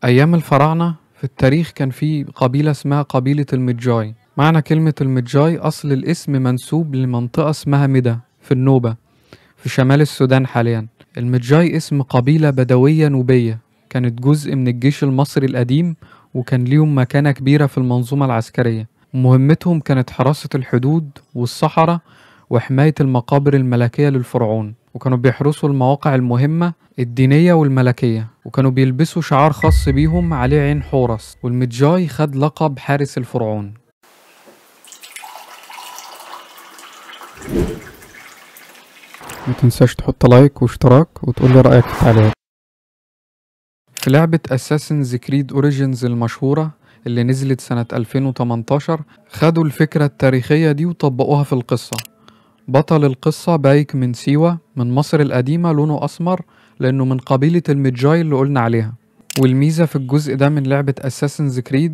أيام الفراعنة في التاريخ كان في قبيلة اسمها قبيلة المجاي. معنى كلمة المجاي أصل الاسم منسوب لمنطقة اسمها مدة في النوبة في شمال السودان حاليا. المجاي اسم قبيلة بدوية نوبية، كانت جزء من الجيش المصري القديم، وكان ليهم مكانة كبيرة في المنظومة العسكرية. مهمتهم كانت حراسة الحدود والصحراء وحماية المقابر الملكية للفرعون، وكانوا بيحرسوا المواقع المهمة الدينية والملكية، وكانوا بيلبسوا شعار خاص بيهم عليه عين حورس، والمجاي خد لقب حارس الفرعون. ما تنساش تحط لايك واشتراك وتقول لي رأيك في التعليقات. في لعبة Assassin's Creed Origins المشهورة اللي نزلت سنة 2018 خدوا الفكرة التاريخية دي وطبقوها في القصة. بطل القصة بايك من سيوة من مصر القديمة، لونه أسمر لأنه من قبيلة المجاي اللي قلنا عليها. والميزة في الجزء ده من لعبة Assassin's Creed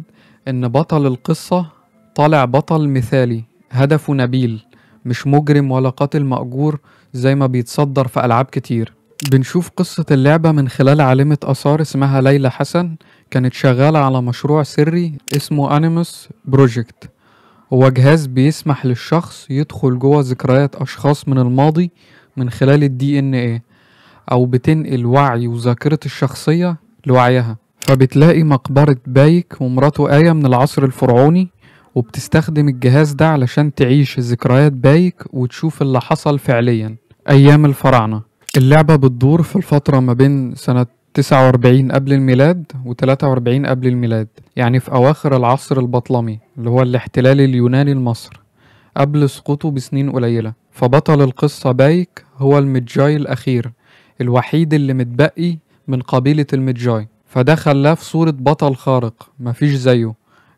إن بطل القصة طالع بطل مثالي، هدفه نبيل، مش مجرم ولا قاتل مأجور زي ما بيتصدر في ألعاب كتير. بنشوف قصة اللعبة من خلال عالمة آثار اسمها ليلى حسن، كانت شغالة على مشروع سري اسمه أنيموس بروجكت. هو جهاز بيسمح للشخص يدخل جوه ذكريات أشخاص من الماضي من خلال DNA، أو بتنقل وعي وذاكرة الشخصية لوعيها. فبتلاقي مقبرة بايك ومراته آية من العصر الفرعوني، وبتستخدم الجهاز ده علشان تعيش ذكريات بايك وتشوف اللي حصل فعليا أيام الفراعنة. اللعبة بتدور في الفترة ما بين سنة 49 قبل الميلاد و43 قبل الميلاد، يعني في أواخر العصر البطلمي اللي هو الاحتلال اليوناني لمصر قبل سقوطه بسنين قليلة. فبطل القصة بايك هو المجاي الأخير، الوحيد اللي متبقي من قبيلة المجاي، فده خلاه في صورة بطل خارق مفيش زيه،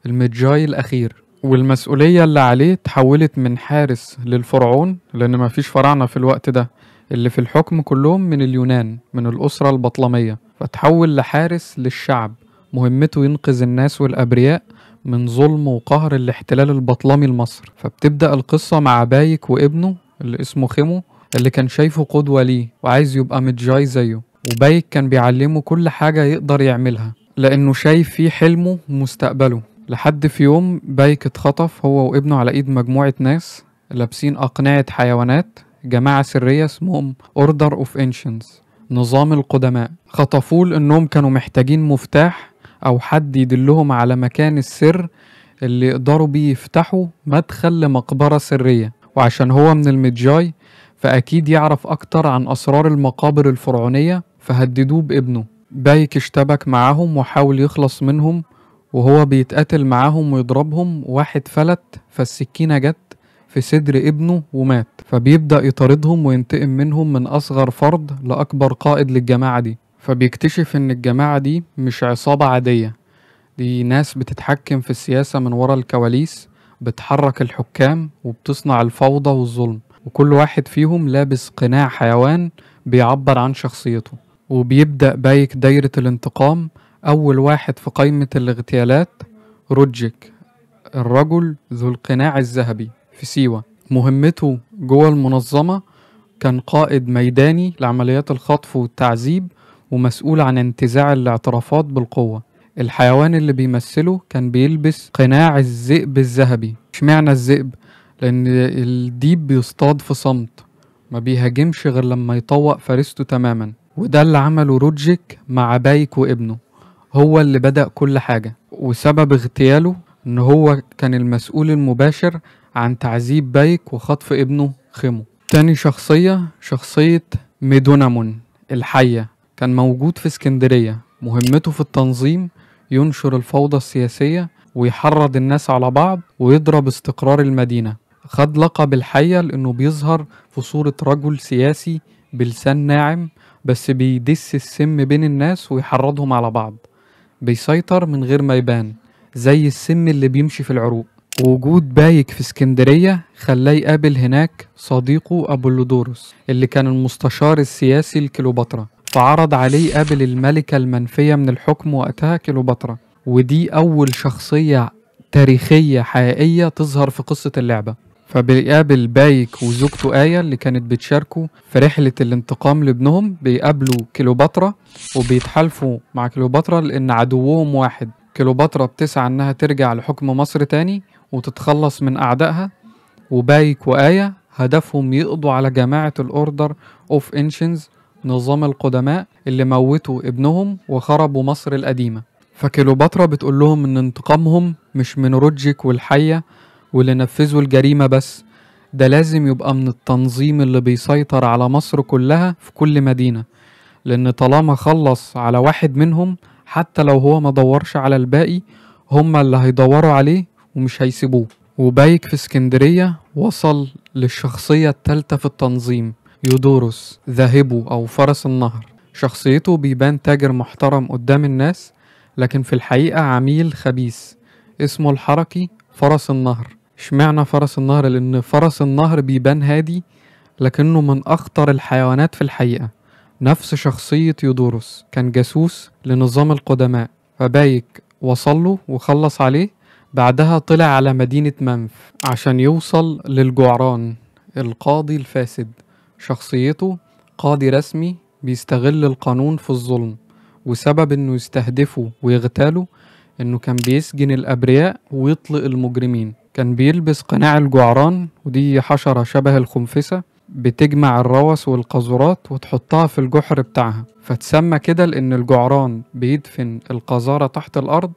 المجاي الأخير. والمسؤولية اللي عليه تحولت من حارس للفرعون، لأن مفيش فراعنة في الوقت ده، اللي في الحكم كلهم من اليونان من الأسرة البطلمية، فتحول لحارس للشعب مهمته ينقذ الناس والأبرياء من ظلم وقهر الاحتلال البطلمي لمصر. فبتبدأ القصة مع بايك وابنه اللي اسمه خيمو، اللي كان شايفه قدوة ليه وعايز يبقى متجاي زيه. وبايك كان بيعلمه كل حاجة يقدر يعملها لأنه شايف فيه حلمه ومستقبله. لحد في يوم بايك اتخطف هو وابنه على ايد مجموعة ناس لابسين أقنعة حيوانات، جماعة سرية اسمهم Order of Ancients، نظام القدماء. خطفوه لأنهم كانوا محتاجين مفتاح أو حد يدلهم على مكان السر اللي يقدروا بيه يفتحوا مدخل لمقبرة سرية، وعشان هو من المجاي فأكيد يعرف أكتر عن أسرار المقابر الفرعونية، فهددوه بابنه. بايك اشتبك معاهم وحاول يخلص منهم، وهو بيتقاتل معاهم ويضربهم واحد فلت فالسكينة جت في صدر ابنه ومات. فبيبدأ يطاردهم وينتقم منهم من أصغر فرد لأكبر قائد للجماعة دي. فبيكتشف إن الجماعة دي مش عصابة عادية، دي ناس بتتحكم في السياسة من ورا الكواليس، بتحرك الحكام وبتصنع الفوضى والظلم، وكل واحد فيهم لابس قناع حيوان بيعبر عن شخصيته. وبيبدأ بايك دايرة الانتقام. أول واحد في قائمة الاغتيالات روجيك، الرجل ذو القناع الذهبي في سيوة. مهمته جوه المنظمة كان قائد ميداني لعمليات الخطف والتعذيب، ومسؤول عن انتزاع الاعترافات بالقوة. الحيوان اللي بيمثله كان بيلبس قناع الذئب الذهبي. اشمعنى الذئب؟ لأن الديب بيصطاد في صمت، ما بيهاجمش غير لما يطوق فريسته تماما. وده اللي عمله روجيك مع بايك وابنه، هو اللي بدأ كل حاجة. وسبب اغتياله ان هو كان المسؤول المباشر عن تعذيب بايك وخطف ابنه خيمو. تاني شخصية ميدونامون الحية، كان موجود في اسكندرية، مهمته في التنظيم ينشر الفوضى السياسية ويحرض الناس على بعض ويضرب استقرار المدينة. خد لقب الحية لأنه بيظهر في صورة رجل سياسي بلسان ناعم، بس بيدس السم بين الناس ويحرضهم على بعض، بيسيطر من غير ما يبان زي السم اللي بيمشي في العروق. وجود بايك في اسكندرية خلاه يقابل هناك صديقه أبولودوروس اللي كان المستشار السياسي لكليوباترا، فعرض عليه يقابل الملكة المنفية من الحكم وقتها كليوباترا. ودي أول شخصية تاريخية حقيقية تظهر في قصة اللعبة. فبيقابل بايك وزوجته آية اللي كانت بتشاركوا في رحلة الانتقام لابنهم، بيقابلوا كليوباترا وبيتحالفوا مع كليوباترا لأن عدوهم واحد. كليوباترا بتسعى إنها ترجع لحكم مصر تاني وتتخلص من أعدائها، وبايك وآية هدفهم يقضوا على جماعة الأوردر أوف إنشنز، نظام القدماء اللي موتوا ابنهم وخربوا مصر القديمة. فكليوباترا بتقول لهم إن انتقامهم مش من روجيك والحية واللي نفذوا الجريمة بس، ده لازم يبقى من التنظيم اللي بيسيطر على مصر كلها في كل مدينة، لأن طالما خلص على واحد منهم حتى لو هو ما دورش على الباقي، هما اللي هيدوروا عليه ومش هيسيبوه. وبايك في اسكندرية وصل للشخصية الثالثة في التنظيم، يودوروس ذا هيبو أو فرس النهر. شخصيته بيبان تاجر محترم قدام الناس، لكن في الحقيقة عميل خبيث اسمه الحركي فرس النهر. اشمعنى فرس النهر؟ لأن فرس النهر بيبان هادي لكنه من أخطر الحيوانات في الحقيقة. نفس شخصية يودوروس، كان جاسوس لنظام القدماء، فبايك وصله وخلص عليه. بعدها طلع على مدينة منف عشان يوصل للجعران القاضي الفاسد. شخصيته قاضي رسمي بيستغل القانون في الظلم، وسبب انه يستهدفه ويغتاله انه كان بيسجن الابرياء ويطلق المجرمين. كان بيلبس قناع الجعران، ودي حشرة شبه الخنفسة بتجمع الروث والقاذورات وتحطها في الجحر بتاعها، فتسمى كده لان الجعران بيدفن القذارة تحت الارض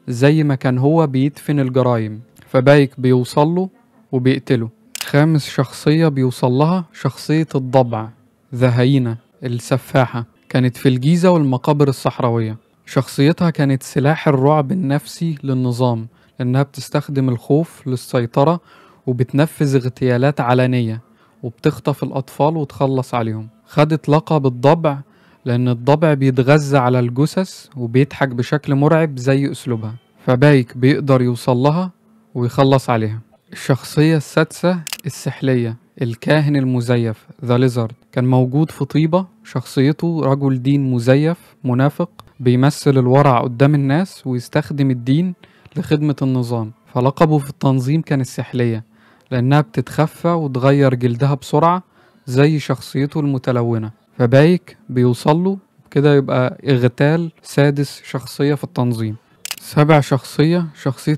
زي ما كان هو بيدفن الجرايم. فبايك بيوصله وبيقتله. خامس شخصية بيوصلها شخصية الضبع ذا هينة السفاحة، كانت في الجيزة والمقابر الصحراوية. شخصيتها كانت سلاح الرعب النفسي للنظام، لأنها بتستخدم الخوف للسيطرة وبتنفذ اغتيالات علنية وبتخطف الأطفال وتخلص عليهم. خدت لقب الضبع لأن الضبع بيتغذى على الجثث وبيضحك بشكل مرعب زي أسلوبها، فبايك بيقدر يوصلها ويخلص عليها. الشخصية السادسة السحلية الكاهن المزيف ذا ليزارد، كان موجود في طيبة. شخصيته رجل دين مزيف منافق بيمثل الورع قدام الناس ويستخدم الدين لخدمة النظام. فلقبه في التنظيم كان السحلية لأنها بتتخفى وتغير جلدها بسرعة زي شخصيته المتلونة. فبايك بيوصله كده، يبقى اغتال سادس شخصية في التنظيم. سابع شخصية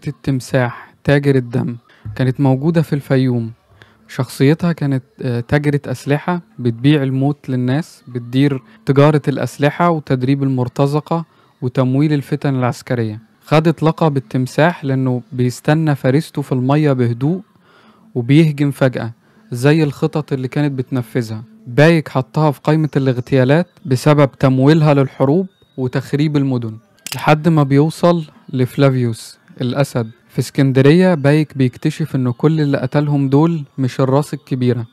التمساح تاجر الدم، كانت موجودة في الفيوم. شخصيتها كانت تاجرة أسلحة بتبيع الموت للناس، بتدير تجارة الأسلحة وتدريب المرتزقة وتمويل الفتن العسكرية. خدت لقب التمساح لأنه بيستنى فريسته في المية بهدوء وبيهجم فجأة زي الخطط اللي كانت بتنفذها. بايك حطها في قائمة الاغتيالات بسبب تمويلها للحروب وتخريب المدن، لحد ما بيوصل لفلافيوس الأسد في اسكندرية. بايك بيكتشف إنه كل اللي قتلهم دول مش الراس الكبيرة،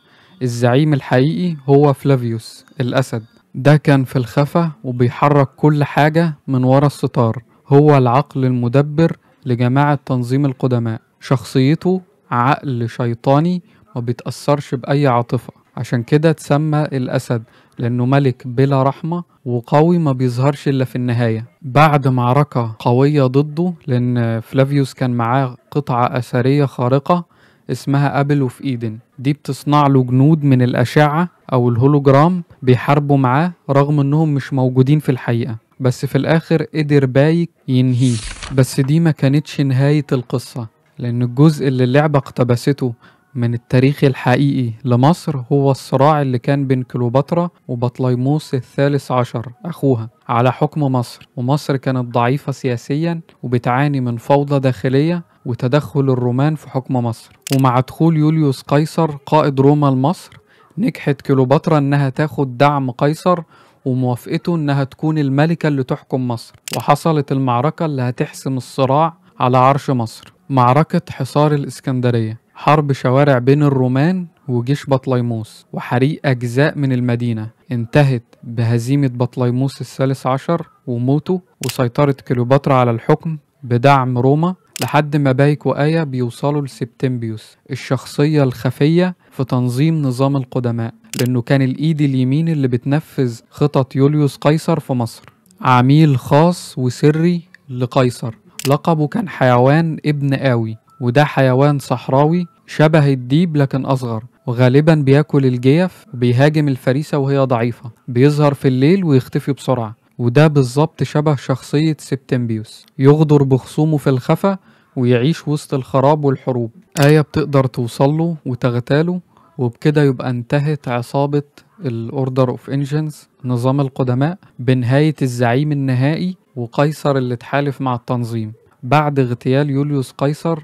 الزعيم الحقيقي هو فلافيوس الأسد. ده كان في الخفا وبيحرك كل حاجة من ورا الستار، هو العقل المدبر لجماعة تنظيم القدماء. شخصيته عقل شيطاني ما بيتأثرش بأي عاطفة، عشان كده اتسمى الأسد لأنه ملك بلا رحمة وقوي ما بيظهرش إلا في النهاية. بعد معركة قوية ضده، لأن فلافيوس كان معاه قطعة أثرية خارقة اسمها أبل اوف إيدن، دي بتصنع له جنود من الأشعة أو الهولوجرام بيحاربوا معاه رغم إنهم مش موجودين في الحقيقة. بس في الآخر قدر بايك ينهيه. بس دي ما كانتش نهاية القصة، لأن الجزء اللي اللعبة اقتبسته من التاريخ الحقيقي لمصر هو الصراع اللي كان بين كليوباترا وبطليموس الثالث عشر أخوها على حكم مصر. ومصر كانت ضعيفة سياسيا وبتعاني من فوضى داخلية وتدخل الرومان في حكم مصر. ومع دخول يوليوس قيصر قائد روما لمصر، نجحت كليوباترا إنها تاخد دعم قيصر وموافقته إنها تكون الملكة اللي تحكم مصر، وحصلت المعركة اللي هتحسم الصراع على عرش مصر، معركة حصار الإسكندرية. حرب شوارع بين الرومان وجيش بطليموس وحريق أجزاء من المدينة، انتهت بهزيمة بطليموس الثالث عشر وموته وسيطرة كليوباترا على الحكم بدعم روما، لحد ما بايك وآية بيوصلوا لسبتمبيوس الشخصية الخفية في تنظيم نظام القدماء، لأنه كان الإيد اليمين اللي بتنفذ خطط يوليوس قيصر في مصر، عميل خاص وسري لقيصر. لقبه كان حيوان ابن آوي، وده حيوان صحراوي شبه الديب لكن أصغر، وغالبا بياكل الجيف وبيهاجم الفريسة وهي ضعيفة. بيظهر في الليل ويختفي بسرعة، وده بالظبط شبه شخصية سبتمبيوس، يغدر بخصومه في الخفا ويعيش وسط الخراب والحروب. آية بتقدر توصله وتغتاله، وبكده يبقى انتهت عصابة الأوردر اوف انجنز، نظام القدماء، بنهاية الزعيم النهائي وقيصر اللي اتحالف مع التنظيم بعد اغتيال يوليوس قيصر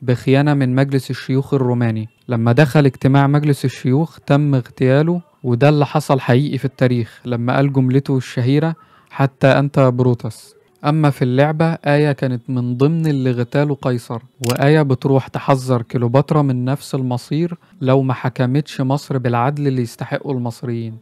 بخيانة من مجلس الشيوخ الروماني. لما دخل اجتماع مجلس الشيوخ تم اغتياله، وده اللي حصل حقيقي في التاريخ لما قال جملته الشهيرة حتى أنت بروتس. أما في اللعبة آية كانت من ضمن اللي اغتالوا قيصر، وآية بتروح تحذر كليوباترا من نفس المصير لو ما حكمتش مصر بالعدل اللي يستحقه المصريين،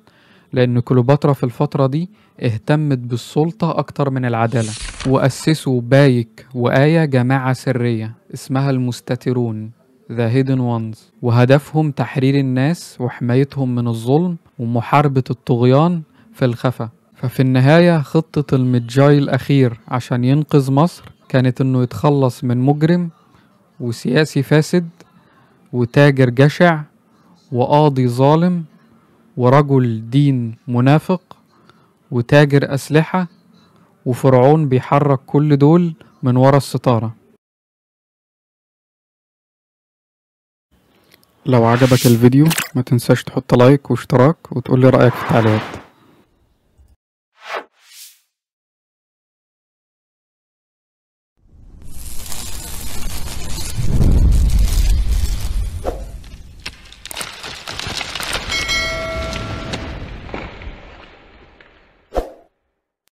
لأن كليوباترا في الفترة دي اهتمت بالسلطة أكتر من العدالة. وأسسوا بايك وآية جماعة سرية اسمها المستترون The Hidden Ones، وهدفهم تحرير الناس وحمايتهم من الظلم ومحاربة الطغيان في الخفا. ففي النهاية خطة المجاي الأخير عشان ينقذ مصر كانت إنه يتخلص من مجرم وسياسي فاسد وتاجر جشع وقاضي ظالم ورجل دين منافق وتاجر أسلحة وفرعون بيحرك كل دول من ورا الستارة. لو عجبك الفيديو ما تنساش تحط لايك واشتراك وتقولي رأيك في التعليقات.